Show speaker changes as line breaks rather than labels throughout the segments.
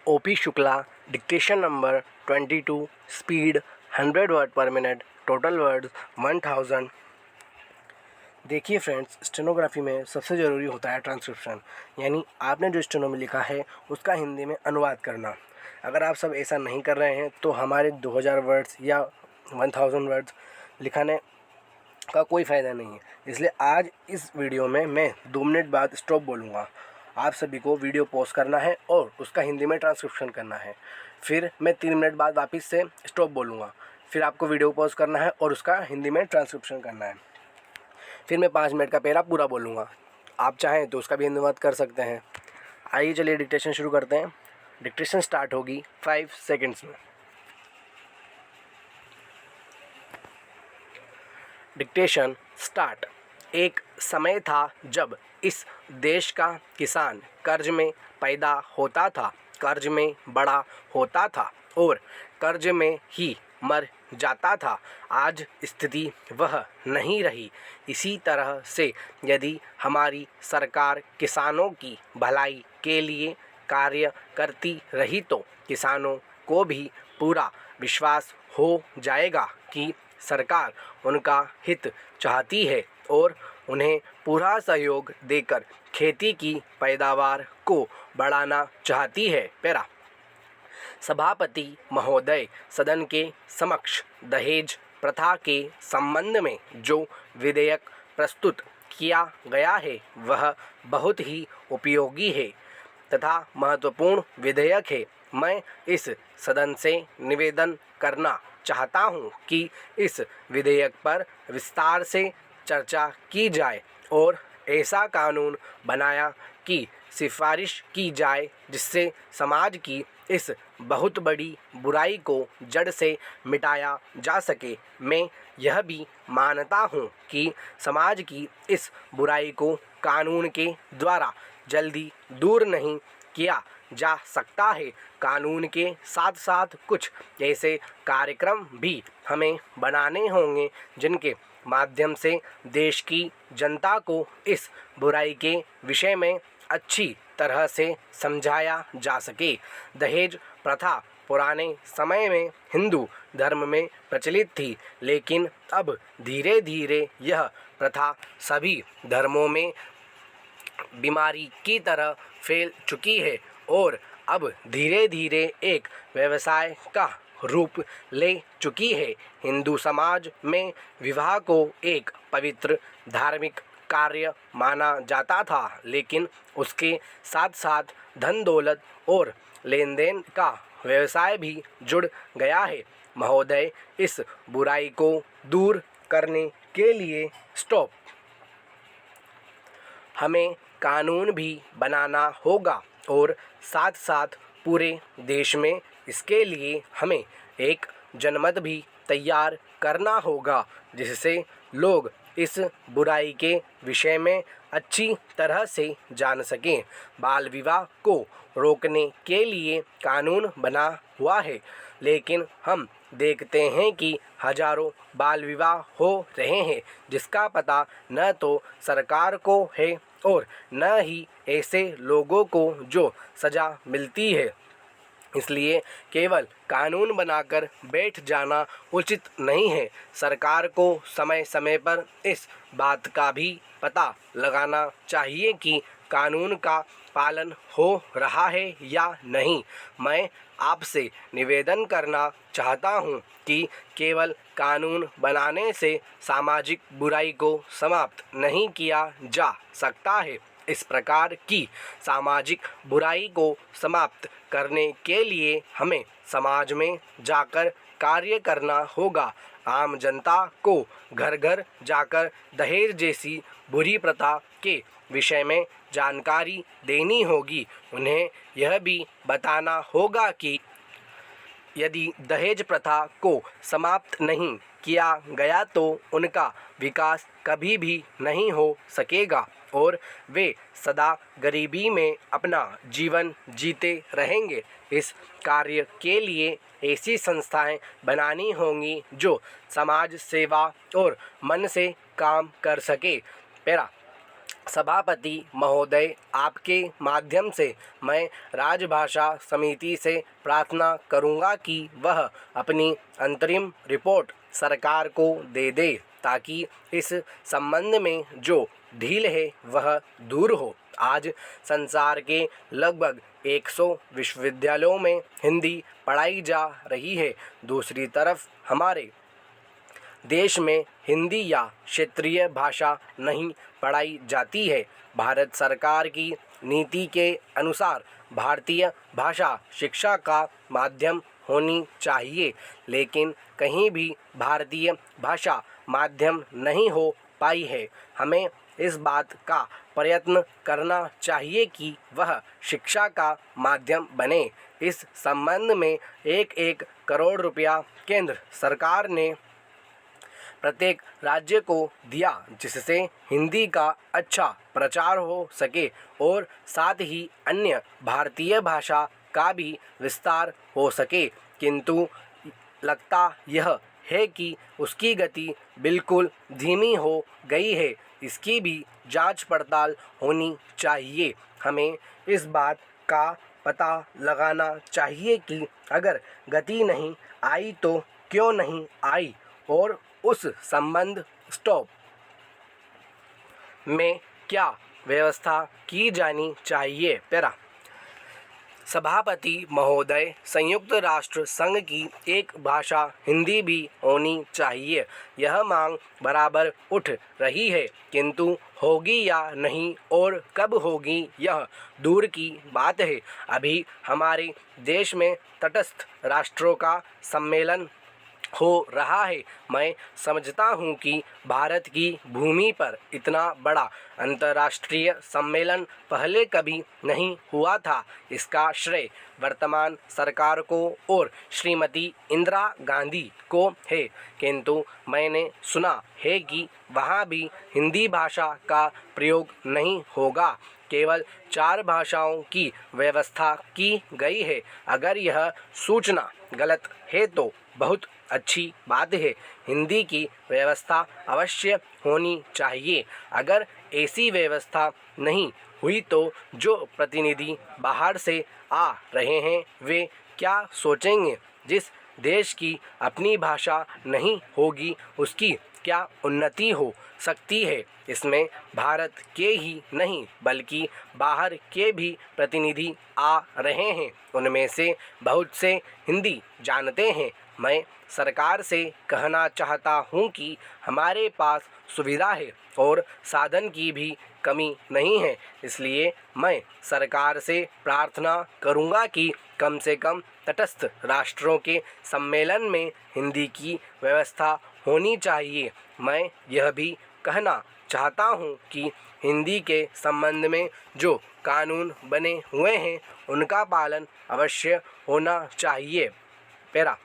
OP Shukla, dictation number 22, speed 100 word पर minute, total words 1000। देखिए friends, stenography में सबसे ज़रूरी होता है ट्रांसक्रिप्शन, यानी आपने जो स्टेनो में लिखा है उसका हिंदी में अनुवाद करना। अगर आप सब ऐसा नहीं कर रहे हैं तो हमारे 2000 वर्ड्स या 1000 वर्ड्स लिखाने का कोई फ़ायदा नहीं है। इसलिए आज इस वीडियो में मैं 2 मिनट बाद स्टॉप बोलूँगा। आप सभी को वीडियो पॉज करना है और उसका हिंदी में ट्रांसक्रिप्शन करना है। फिर मैं 3 मिनट बाद वापस से स्टॉप बोलूँगा। फिर आपको वीडियो पॉज करना है और उसका हिंदी में ट्रांसक्रिप्शन करना है। फिर मैं 5 मिनट का पैरा पूरा बोलूँगा। आप चाहें तो उसका भी अनुवाद कर सकते हैं। आइए चलिए डिक्टेशन शुरू करते हैं। डिक्टेशन स्टार्ट होगी 5 सेकेंड्स में। Dictation start. एक समय था जब इस देश का किसान कर्ज में पैदा होता था, कर्ज में बड़ा होता था और कर्ज में ही मर जाता था। आज स्थिति वह नहीं रही। इसी तरह से यदि हमारी सरकार किसानों की भलाई के लिए कार्य करती रही तो किसानों को भी पूरा विश्वास हो जाएगा कि सरकार उनका हित चाहती है और उन्हें पूरा सहयोग देकर खेती की पैदावार को बढ़ाना चाहती है। पैरा। सभापति महोदय, सदन के समक्ष दहेज प्रथा के संबंध में जो विधेयक प्रस्तुत किया गया है वह बहुत ही उपयोगी है तथा महत्वपूर्ण विधेयक है। मैं इस सदन से निवेदन करना चाहता हूं कि इस विधेयक पर विस्तार से चर्चा की जाए और ऐसा कानून बनाया कि सिफारिश की जाए जिससे समाज की इस बहुत बड़ी बुराई को जड़ से मिटाया जा सके। मैं यह भी मानता हूं कि समाज की इस बुराई को कानून के द्वारा जल्दी दूर नहीं किया जा सकता है। कानून के साथ साथ कुछ ऐसे कार्यक्रम भी हमें बनाने होंगे जिनके माध्यम से देश की जनता को इस बुराई के विषय में अच्छी तरह से समझाया जा सके। दहेज प्रथा पुराने समय में हिंदू धर्म में प्रचलित थी, लेकिन अब धीरे धीरे यह प्रथा सभी धर्मों में बीमारी की तरह फैल चुकी है और अब धीरे धीरे एक व्यवसाय का रूप ले चुकी है। हिंदू समाज में विवाह को एक पवित्र धार्मिक कार्य माना जाता था, लेकिन उसके साथ साथ धन दौलत और लेन देन का व्यवसाय भी जुड़ गया है। महोदय, इस बुराई को दूर करने के लिए स्टॉप। हमें कानून भी बनाना होगा और साथ साथ पूरे देश में इसके लिए हमें एक जनमत भी तैयार करना होगा जिससे लोग इस बुराई के विषय में अच्छी तरह से जान सकें। बाल विवाह को रोकने के लिए कानून बना हुआ है, लेकिन हम देखते हैं कि हजारों बाल विवाह हो रहे हैं जिसका पता न तो सरकार को है और न ही ऐसे लोगों को जो सज़ा मिलती है। इसलिए केवल कानून बनाकर बैठ जाना उचित नहीं है। सरकार को समय समय पर इस बात का भी पता लगाना चाहिए कि कानून का पालन हो रहा है या नहीं। मैं आपसे निवेदन करना चाहता हूं कि केवल कानून बनाने से सामाजिक बुराई को समाप्त नहीं किया जा सकता है। इस प्रकार की सामाजिक बुराई को समाप्त करने के लिए हमें समाज में जाकर कार्य करना होगा। आम जनता को घर घर जाकर दहेज जैसी बुरी प्रथा के विषय में जानकारी देनी होगी। उन्हें यह भी बताना होगा कि यदि दहेज प्रथा को समाप्त नहीं किया गया तो उनका विकास कभी भी नहीं हो सकेगा और वे सदा गरीबी में अपना जीवन जीते रहेंगे। इस कार्य के लिए ऐसी संस्थाएं बनानी होंगी जो समाज सेवा और मन से काम कर सके। पैरा। सभापति महोदय, आपके माध्यम से मैं राजभाषा समिति से प्रार्थना करूंगा कि वह अपनी अंतरिम रिपोर्ट सरकार को दे दे ताकि इस संबंध में जो ढील है वह दूर हो। आज संसार के लगभग 100 विश्वविद्यालयों में हिंदी पढ़ाई जा रही है। दूसरी तरफ हमारे देश में हिंदी या क्षेत्रीय भाषा नहीं पढ़ाई जाती है। भारत सरकार की नीति के अनुसार भारतीय भाषा शिक्षा का माध्यम होनी चाहिए, लेकिन कहीं भी भारतीय भाषा माध्यम नहीं हो पाई है। हमें इस बात का प्रयत्न करना चाहिए कि वह शिक्षा का माध्यम बने। इस संबंध में 1-1 करोड़ रुपया केंद्र सरकार ने प्रत्येक राज्य को दिया, जिससे हिंदी का अच्छा प्रचार हो सके और साथ ही अन्य भारतीय भाषा का भी विस्तार हो सके। किंतु लगता यह है कि उसकी गति बिल्कुल धीमी हो गई है। इसकी भी जांच पड़ताल होनी चाहिए। हमें इस बात का पता लगाना चाहिए कि अगर गति नहीं आई तो क्यों नहीं आई और उस संबंध स्टॉप में क्या व्यवस्था की जानी चाहिए। पैरा सभापति महोदय, संयुक्त राष्ट्र संघ की एक भाषा हिंदी भी होनी चाहिए। यह मांग बराबर उठ रही है, किंतु होगी या नहीं और कब होगी यह दूर की बात है। अभी हमारे देश में तटस्थ राष्ट्रों का सम्मेलन हो रहा है। मैं समझता हूँ कि भारत की भूमि पर इतना बड़ा अंतर्राष्ट्रीय सम्मेलन पहले कभी नहीं हुआ था। इसका श्रेय वर्तमान सरकार को और श्रीमती इंदिरा गांधी को है, किंतु मैंने सुना है कि वहाँ भी हिंदी भाषा का प्रयोग नहीं होगा, केवल 4 भाषाओं की व्यवस्था की गई है। अगर यह सूचना गलत है तो बहुत अच्छी बात है। हिंदी की व्यवस्था अवश्य होनी चाहिए। अगर ऐसी व्यवस्था नहीं हुई तो जो प्रतिनिधि बाहर से आ रहे हैं वे क्या सोचेंगे। जिस देश की अपनी भाषा नहीं होगी उसकी क्या उन्नति हो सकती है। इसमें भारत के ही नहीं बल्कि बाहर के भी प्रतिनिधि आ रहे हैं। उनमें से बहुत से हिंदी जानते हैं। मैं सरकार से कहना चाहता हूं कि हमारे पास सुविधा है और साधन की भी कमी नहीं है। इसलिए मैं सरकार से प्रार्थना करूंगा कि कम से कम तटस्थ राष्ट्रों के सम्मेलन में हिंदी की व्यवस्था होनी चाहिए। मैं यह भी कहना चाहता हूं कि हिंदी के संबंध में जो कानून बने हुए हैं उनका पालन अवश्य होना चाहिए। पैरा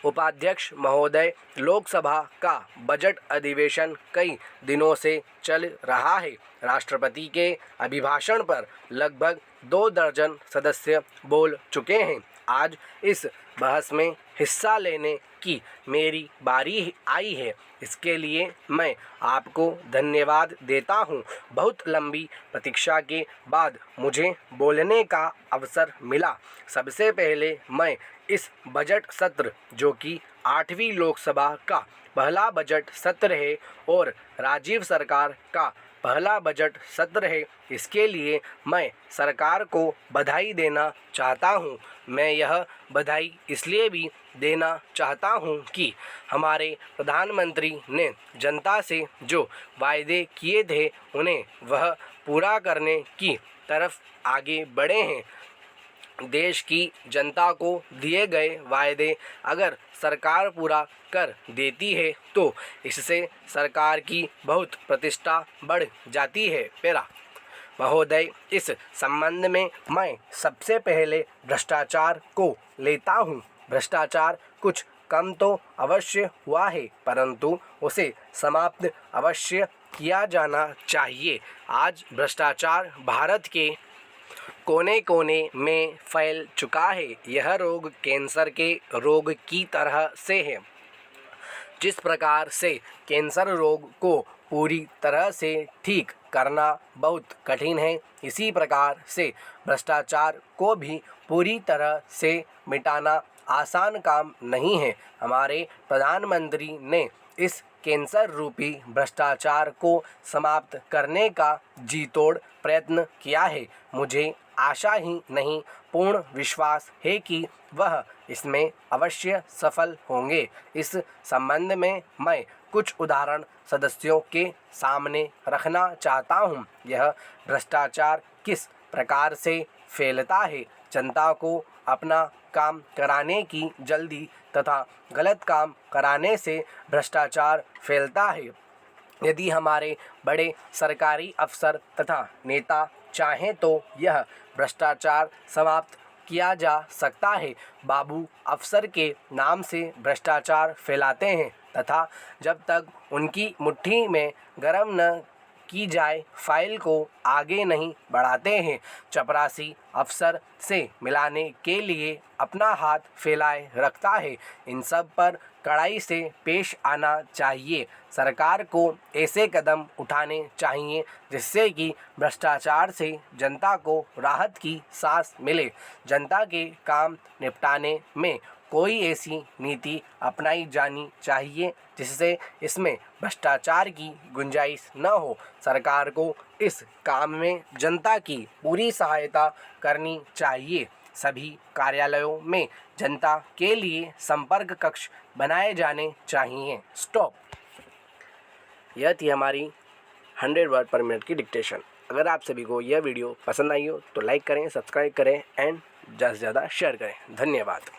उपाध्यक्ष महोदय, लोकसभा का बजट अधिवेशन कई दिनों से चल रहा है। राष्ट्रपति के अभिभाषण पर लगभग 2 दर्जन सदस्य बोल चुके हैं। आज इस बहस में हिस्सा लेने की मेरी बारी आई है। इसके लिए मैं आपको धन्यवाद देता हूं। बहुत लंबी प्रतीक्षा के बाद मुझे बोलने का अवसर मिला। सबसे पहले मैं इस बजट सत्र, जो कि 8वीं लोकसभा का पहला बजट सत्र है और राजीव सरकार का पहला बजट सत्र है, इसके लिए मैं सरकार को बधाई देना चाहता हूं। मैं यह बधाई इसलिए भी देना चाहता हूं कि हमारे प्रधानमंत्री ने जनता से जो वायदे किए थे उन्हें वह पूरा करने की तरफ आगे बढ़े हैं। देश की जनता को दिए गए वायदे अगर सरकार पूरा कर देती है तो इससे सरकार की बहुत प्रतिष्ठा बढ़ जाती है। पैरा महोदय, इस संबंध में मैं सबसे पहले भ्रष्टाचार को लेता हूं। भ्रष्टाचार कुछ कम तो अवश्य हुआ है, परंतु उसे समाप्त अवश्य किया जाना चाहिए। आज भ्रष्टाचार भारत के कोने कोने में फैल चुका है। यह रोग कैंसर के रोग की तरह से है। जिस प्रकार से कैंसर रोग को पूरी तरह से ठीक करना बहुत कठिन है, इसी प्रकार से भ्रष्टाचार को भी पूरी तरह से मिटाना आसान काम नहीं है। हमारे प्रधानमंत्री ने इस कैंसर रूपी भ्रष्टाचार को समाप्त करने का जी तोड़ प्रयत्न किया है। मुझे आशा ही नहीं, पूर्ण विश्वास है कि वह इसमें अवश्य सफल होंगे। इस संबंध में मैं कुछ उदाहरण सदस्यों के सामने रखना चाहता हूँ। यह भ्रष्टाचार किस प्रकार से फैलता है। जनता को अपना काम कराने की जल्दी तथा गलत काम कराने से भ्रष्टाचार फैलता है। यदि हमारे बड़े सरकारी अफसर तथा नेता चाहें तो यह भ्रष्टाचार समाप्त किया जा सकता है। बाबू अफसर के नाम से भ्रष्टाचार फैलाते हैं तथा जब तक उनकी मुट्ठी में गरम न की जाए फाइल को आगे नहीं बढ़ाते हैं। चपरासी अफसर से मिलाने के लिए अपना हाथ फैलाए रखता है। इन सब पर कड़ाई से पेश आना चाहिए। सरकार को ऐसे कदम उठाने चाहिए जिससे कि भ्रष्टाचार से जनता को राहत की सांस मिले। जनता के काम निपटाने में कोई ऐसी नीति अपनाई जानी चाहिए जिससे इसमें भ्रष्टाचार की गुंजाइश न हो। सरकार को इस काम में जनता की पूरी सहायता करनी चाहिए। सभी कार्यालयों में जनता के लिए संपर्क कक्ष बनाए जाने चाहिए। स्टॉप। यह थी हमारी 100 वर्ड पर मिनट की डिक्टेशन। अगर आप सभी को यह वीडियो पसंद आई हो तो लाइक करें, सब्सक्राइब करें एंड ज़्यादा से ज़्यादा शेयर करें। धन्यवाद।